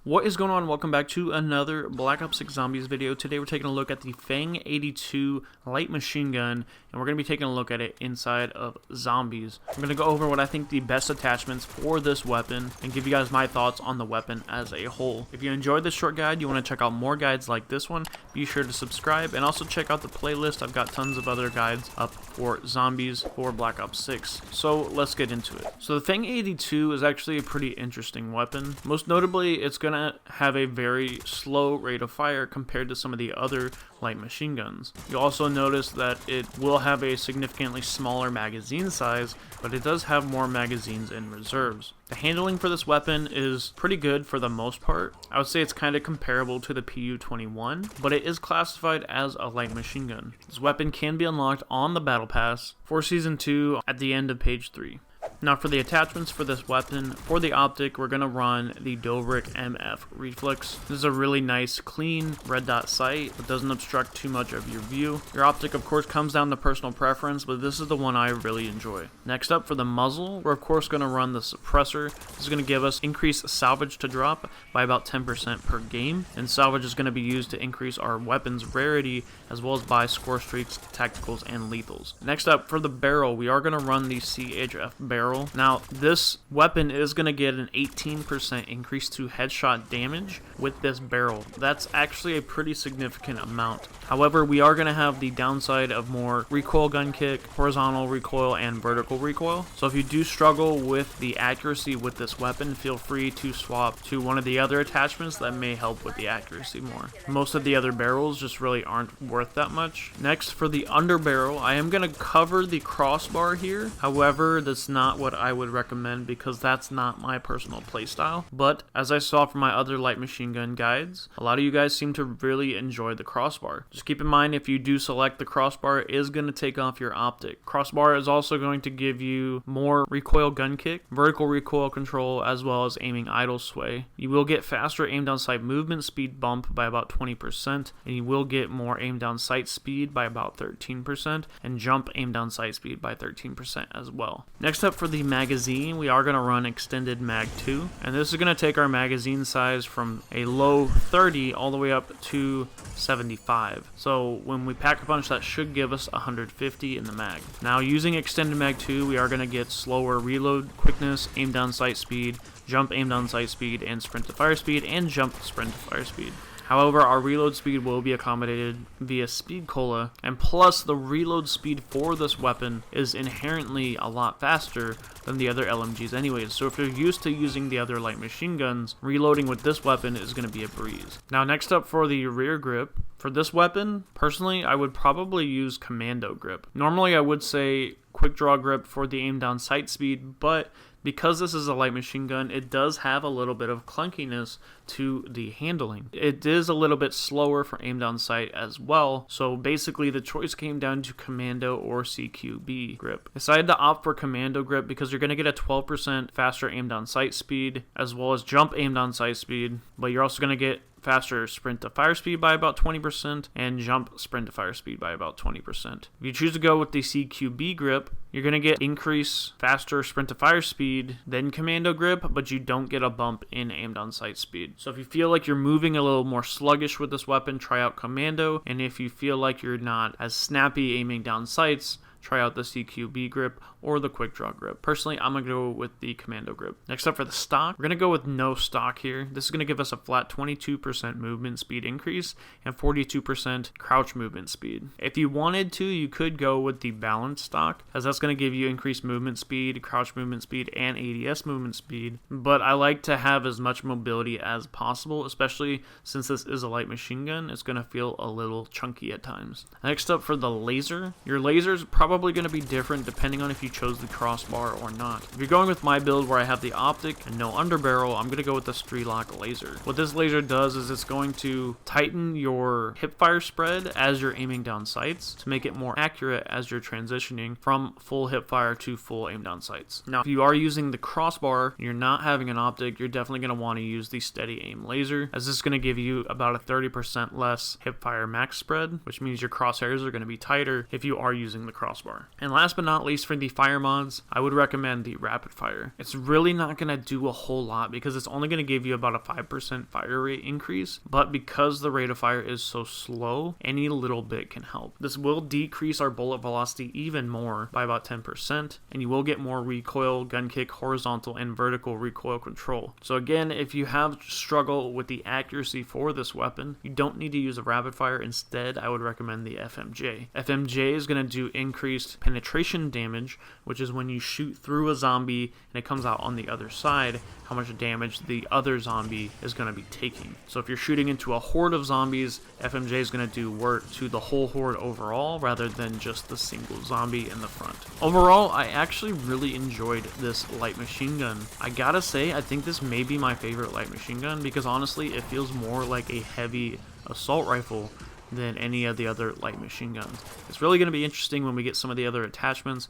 What is going on? Welcome back to another Black Ops 6 Zombies video. Today we're taking a look at the Feng 82 light machine gun, and we're going to be taking a look at it inside of Zombies. I'm going to go over what I think the best attachments for this weapon and give you guys my thoughts on the weapon as a whole. If you enjoyed this short guide, you want to check out more guides like this one, be sure to subscribe and also check out the playlist. I've got tons of other guides up for Zombies for Black Ops 6. So let's get into it. So the Feng 82 is actually a pretty interesting weapon. Most notably, it's going to have a very slow rate of fire compared to some of the other light machine guns. You'll also notice that it will have a significantly smaller magazine size, but it does have more magazines in reserves. The handling for this weapon is pretty good for the most part. I would say it's kind of comparable to the PU-21, but it is classified as a light machine gun. This weapon can be unlocked on the Battle Pass for Season 2 at the end of page 3. Now for the attachments for this weapon, for the optic, we're going to run the Dobrik MF Reflex. This is a really nice, clean red dot sight that doesn't obstruct too much of your view. Your optic, of course, comes down to personal preference, but this is the one I really enjoy. Next up, for the muzzle, we're of course going to run the suppressor. This is going to give us increased salvage to drop by about 10% per game, and salvage is going to be used to increase our weapon's rarity as well as buy score streaks, tacticals, and lethals. Next up, for the barrel, we are going to run the CHF barrel. Now, this weapon is going to get an 18% increase to headshot damage with this barrel. That's actually a pretty significant amount. However, we are going to have the downside of more recoil gun kick, horizontal recoil, and vertical recoil. So if you do struggle with the accuracy with this weapon, feel free to swap to one of the other attachments that may help with the accuracy more. Most of the other barrels just really aren't worth that much. Next, for the underbarrel, I am going to cover the crossbar here. However, that's not what I would recommend because that's not my personal playstyle. But as I saw from my other light machine gun guides, a lot of you guys seem to really enjoy the crossbar. Just keep in mind, if you do select the crossbar, it is going to take off your optic. Crossbar is also going to give you more recoil gun kick, vertical recoil control, as well as aiming idle sway. You will get faster aim down sight movement speed bump by about 20%, and you will get more aim down sight speed by about 13%, and jump aim down sight speed by 13% as well. Next up, for the magazine, we are going to run extended mag 2, and this is going to take our magazine size from a low 30 all the way up to 75. So when we pack a punch, that should give us 150 in the mag. Now, using extended mag 2, we are going to get slower reload quickness, aim down sight speed, jump aim down sight speed, and sprint to fire speed, and jump sprint to fire speed. However, our reload speed will be accommodated via speed cola, and plus the reload speed for this weapon is inherently a lot faster than the other LMGs anyways, so if you're used to using the other light machine guns, reloading with this weapon is going to be a breeze. Now next up, for the rear grip, for this weapon, personally, I would probably use commando grip. Normally I would say quick draw grip for the aim down sight speed, but because this is a light machine gun, it does have a little bit of clunkiness to the handling. It is a little bit slower for aim down sight as well, so basically the choice came down to commando or CQB grip. I decided to opt for commando grip because you're going to get a 12% faster aim down sight speed as well as jump aim down sight speed, but you're also going to get faster sprint to fire speed by about 20% and jump sprint to fire speed by about 20%. If you choose to go with the CQB grip, you're going to get increase faster sprint to fire speed than commando grip, but you don't get a bump in aim down sight speed. So if you feel like you're moving a little more sluggish with this weapon, try out commando, and if you feel like you're not as snappy aiming down sights, try out the CQB grip or the quick draw grip. Personally, I'm going to go with the commando grip. Next up, for the stock, we're going to go with no stock here. This is going to give us a flat 22% movement speed increase and 42% crouch movement speed. If you wanted to, you could go with the balanced stock, as that's going to give you increased movement speed, crouch movement speed, and ADS movement speed. But I like to have as much mobility as possible, especially since this is a light machine gun. It's going to feel a little chunky at times. Next up, for the laser, your laser is probably going to be different depending on if you chose the crossbar or not. If you're going with my build where I have the optic and no underbarrel, I'm going to go with the Streetlock laser. What this laser does is it's going to tighten your hipfire spread as you're aiming down sights to make it more accurate as you're transitioning from full hipfire to full aim down sights. Now, if you are using the crossbar and you're not having an optic, you're definitely going to want to use the steady aim laser, as this is going to give you about a 30% less hipfire max spread, which means your crosshairs are going to be tighter if you are using the crossbar. crossbar. And last but not least, for the fire mods, I would recommend the rapid fire. It's really not going to do a whole lot because it's only going to give you about a 5% fire rate increase, but because the rate of fire is so slow, any little bit can help. This will decrease our bullet velocity even more by about 10%, and you will get more recoil, gun kick, horizontal, and vertical recoil control. So again, if you have struggle with the accuracy for this weapon, you don't need to use a rapid fire. Instead, I would recommend the FMJ. FMJ is going to do increased penetration damage, which is when you shoot through a zombie and it comes out on the other side, how much damage the other zombie is going to be taking. So if you're shooting into a horde of zombies, FMJ is going to do work to the whole horde overall rather than just the single zombie in the front. Overall, I actually really enjoyed this light machine gun. I gotta say, I think this may be my favorite light machine gun because honestly, it feels more like a heavy assault rifle than any of the other light machine guns. It's really going to be interesting when we get some of the other attachments,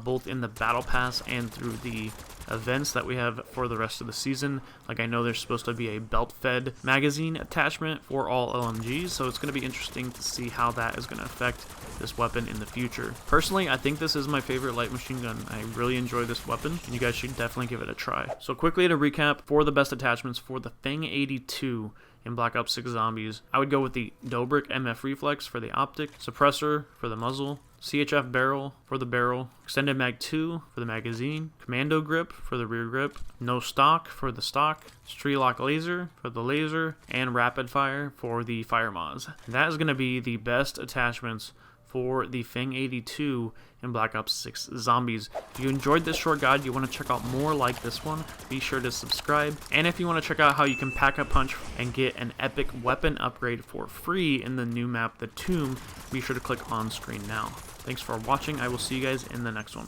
both in the battle pass and through the events that we have for the rest of the season. Like, I know there's supposed to be a belt-fed magazine attachment for all LMGs, so it's going to be interesting to see how that is going to affect this weapon in the future. Personally, I think this is my favorite light machine gun. I really enjoy this weapon, and you guys should definitely give it a try. So quickly to recap, for the best attachments for the Feng 82 in Black Ops 6 Zombies, I would go with the Dobrik MF Reflex for the optic, suppressor for the muzzle, CHF barrel for the barrel, extended mag 2 for the magazine, commando grip for the rear grip, no stock for the stock, Strelock laser for the laser, and rapid fire for the fire mods. That is going to be the best attachments for the Feng 82 in Black Ops 6 Zombies. If you enjoyed this short guide, you want to check out more like this one, be sure to subscribe. And if you want to check out how you can pack a punch and get an epic weapon upgrade for free in the new map, The Tomb, be sure to click on screen now. Thanks for watching. I will see you guys in the next one.